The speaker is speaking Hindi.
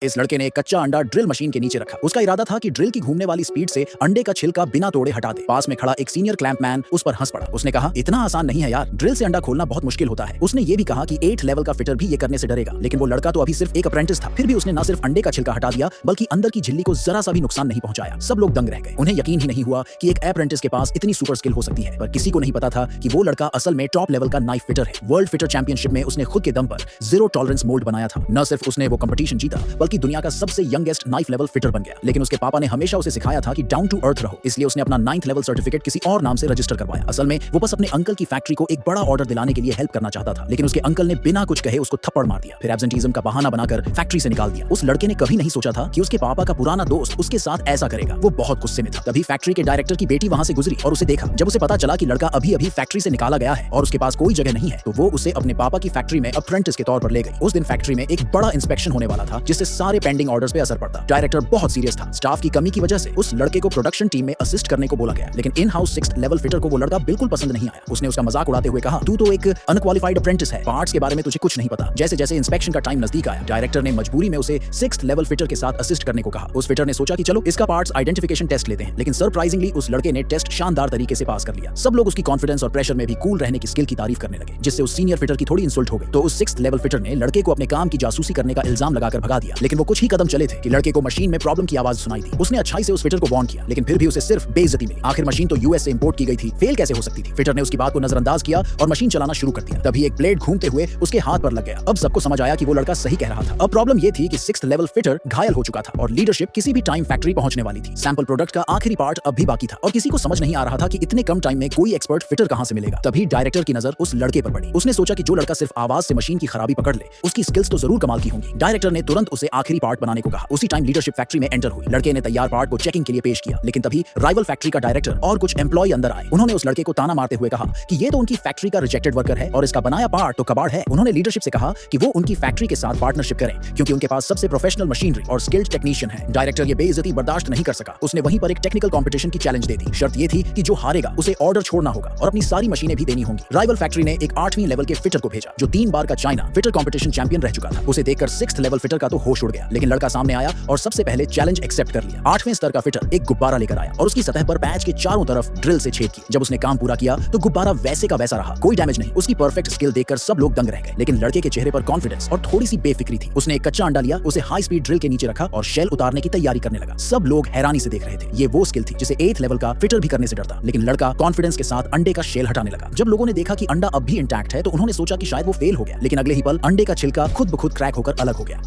इस लड़के ने एक कच्चा अंडा ड्रिल मशीन के नीचे रखा। उसका इरादा था कि ड्रिल की घूमने वाली स्पीड से अंडे का छिलका बिना तोड़े हटा दे। पास में खड़ा एक सीनियर क्लैंपमैन उस पर हंस पड़ा। उसने कहा, इतना आसान नहीं है यार, ड्रिल से अंडा खोलना बहुत मुश्किल होता है। उसने ये भी कहा कि 8 लेवल का फिटर भी ये करने से डरेगा, लेकिन वो लड़का तो अभी सिर्फ एक अप्रेंटिस था। फिर भी उसने न सिर्फ अंडे का छिलका हटा दिया, बल्कि अंदर की झिल्ली को जरा सा भी नुकसान नहीं पहुंचाया। सब लोग दंग रह गए। उन्हें यकीन ही नहीं हुआ कि एक अप्रेंटिस के पास इतनी सुपर स्किल हो सकती है। पर किसी को नहीं पता था कि वो लड़का असल में टॉप लेवल का नाइफ फिटर है। वर्ल्ड फिटर चैंपियनशिप में उसने खुद के दम पर जीरो टॉलरेंस मोल्ड बनाया था। न सिर्फ उसने वो कंपटीशन जीता, बल्कि दुनिया का सबसे यंगेस्ट नाइफ लेवल फिटर बन गया। लेकिन उसके पापा ने हमेशा उसे सिखाया था कि डाउन टू अर्थ रहो, इसलिए उसने अपना 9th लेवल सर्टिफिकेट किसी और नाम से रजिस्टर करवाया। असल में वो बस अपने अंकल की फैक्ट्री को एक बड़ा ऑर्डर दिलाने के लिए हेल्प करना चाहता था, लेकिन उसके अंकल ने बिना कुछ कहे उसको थप्पड़ मार दिया। फिर एब्सेंटीज्म का बहाना बनाकर फैक्ट्री से निकाल दिया। उस लड़के ने कभी नहीं सोचा था कि उसके पापा का पुराना दोस्त उसके साथ ऐसा करेगा। वो बहुत गुस्से में था। तभी फैक्ट्री के डायरेक्टर की बेटी वहां से गुजरी और उसे देखा। जब उसे पता चला कि लड़का अभी अभी फैक्ट्री से निकाला गया है और उसके पास कोई जगह नहीं है, तो वो उसे अपने पापा की फैक्ट्री में अप्रेंटिस के तौर पर ले गई। उस दिन फैक्ट्री में एक बड़ा इंस्पेक्शन होने वाला था, जिससे सारे पेंडिंग ऑर्डर्स पे असर पड़ता। डायरेक्टर बहुत सीरियस था। स्टाफ की कमी की वजह से उस लड़के को प्रोडक्शन टीम में असिस्ट करने को बोला गया, लेकिन in house 6th level fitter को वो लड़का बिल्कुल पसंद नहीं आया। उसने उसका मजाक उड़ाते हुए कहा, तू तो एक अनक्वालिफाइड अप्रेंटिस है, पार्ट्स के बारे में तुझे कुछ नहीं पता। जैसे जैसे इंस्पेक्शन का टाइम नजदीक आया, डायरेक्टर ने मजबूरी में उसे 6th लेवल फिटर के साथ असिस्ट करने को कहा। उस फिटर ने सोचा कि चलो इसका पार्ट्स आइडेंटिफिकेशन टेस्ट लेते हैं, लेकिन सरप्राइजिंगली उस लड़के ने टेस्ट शानदार तरीके से पास कर लिया। सब लोग उसकी कॉन्फिडेंस और प्रेशर में भी कूल रहने की स्किल की तारीफ करने लगे, जिससे उस सीनियर फिटर की थोड़ी इंसल्ट हो गई। तो उस 6th लेवल फिटर ने लड़के को अपने काम की जासूसी करने का इल्जाम लगाकर भगा दिया। लेकिन वो कुछ ही कदम चले थे कि लड़के को मशीन में प्रॉब्लम की आवाज सुनाई दी। उसने अच्छाई से उस फिटर को वार्न किया, लेकिन फिर भी उसे सिर्फ बेइज्जती मिली। आखिर मशीन तो यूएस से इंपोर्ट की गई थी, फेल कैसे हो सकती थी? फिटर ने उसकी बात को नजरअंदाज किया और मशीन चलाना शुरू कर दिया। तभी एक ब्लेड घूमते हुए उसके हाथ पर लग गया। अब सबको समझ आया कि वो लड़का सही कह रहा था। अब प्रॉब्लम ये थी कि 6th लेवल फिटर घायल हो चुका था और लीडरशिप किसी भी टाइम फैक्ट्री पहुंचने वाली थी। सैंपल प्रोडक्ट का आखिरी पार्ट अब भी बाकी था और किसी को समझ नहीं आ रहा था कि इतने कम टाइम में कोई एक्सपर्ट फिटर कहां से मिलेगा। तभी डायरेक्टर की नजर उस लड़के पर पड़ी। उसने सोचा कि जो लड़का सिर्फ आवाज से मशीन की खराबी पकड़ ले, उसकी स्किल्स तो जरूर कमाल की होंगी। डायरेक्टर ने तुरंत उसे आखिरी पार्ट बनाने को कहा। उसी टाइम लीडरशिप फैक्ट्री में एंटर हुई। लड़के ने तैयार पार्ट को चेकिंग के लिए पेश किया, लेकिन तभी राइवल फैक्ट्री का डायरेक्टर और कुछ एम्प्लॉय अंदर आए। उन्होंने उस लड़के को ताना मारते हुए कहा कि ये तो उनकी फैक्ट्री का रिजेक्टेड वर्कर है और इसका बनाया पार्ट तो कबाड़ है। उन्होंने लीडरशिप से कहा कि वो उनकी फैक्ट्री के साथ पार्टनरशिप करें, क्योंकि उनके पास सबसे प्रोफेशनल मशीनरी और स्किल्ड टेक्नीशियन है। डायरेक्टर ये बेइज्जती बर्दाश्त नहीं कर सका। उसने वहीं पर एक टेक्निकल कंपटीशन की चैलेंज दे दी। शर्त ये थी कि जो हारेगा उसे ऑर्डर छोड़ना होगा और अपनी सारी मशीनें भी देनी होंगी। राइवल फैक्ट्री ने एक 8वीं लेवल के फिटर को भेजा, जो 3 बार का चाइना फिटर कंपटीशन चैंपियन रह चुका था। उसे देखकर 6th लेवल फिटर का तो होश उड़ गया, लेकिन लड़का सामने आया और सबसे पहले चैलेंज एक्सेप्ट कर लिया। 8वें स्तर का फिटर एक गुब्बारा लेकर आया और उसकी सतह पर पैच के चारों तरफ ड्रिल से छेद की। जब उसने काम पूरा किया तो गुब्बारा वैसे का वैसा रहा, कोई डैमेज नहीं। उसकी परफेक्ट स्किल देखकर सब लोग दंग रह गए, लेकिन लड़के के चेहरे पर कॉन्फिडेंस और थोड़ी सी बेफिक्री थी। उसने एक कच्चा अंडा लिया, उसे हाई स्पीड ड्रिल के नीचे रखा और शेल उतारने की तैयारी करने लगा। सब लोग हैरानी से देख रहे थे। ये वो स्किल थी जिसे 8th लेवल का फिटर भी करने से डरता, लेकिन लड़का कॉन्फिडेंस के साथ अंडे का शेल हटाने लगा। जब लोगों ने देखा कि अंडा अब भी इंटैक्ट है, तो उन्होंने सोचा कि शायद वो फेल हो गया, लेकिन अगले ही पल अंडे का छिलका खुद ब खुद क्रैक होकर अलग हो गया।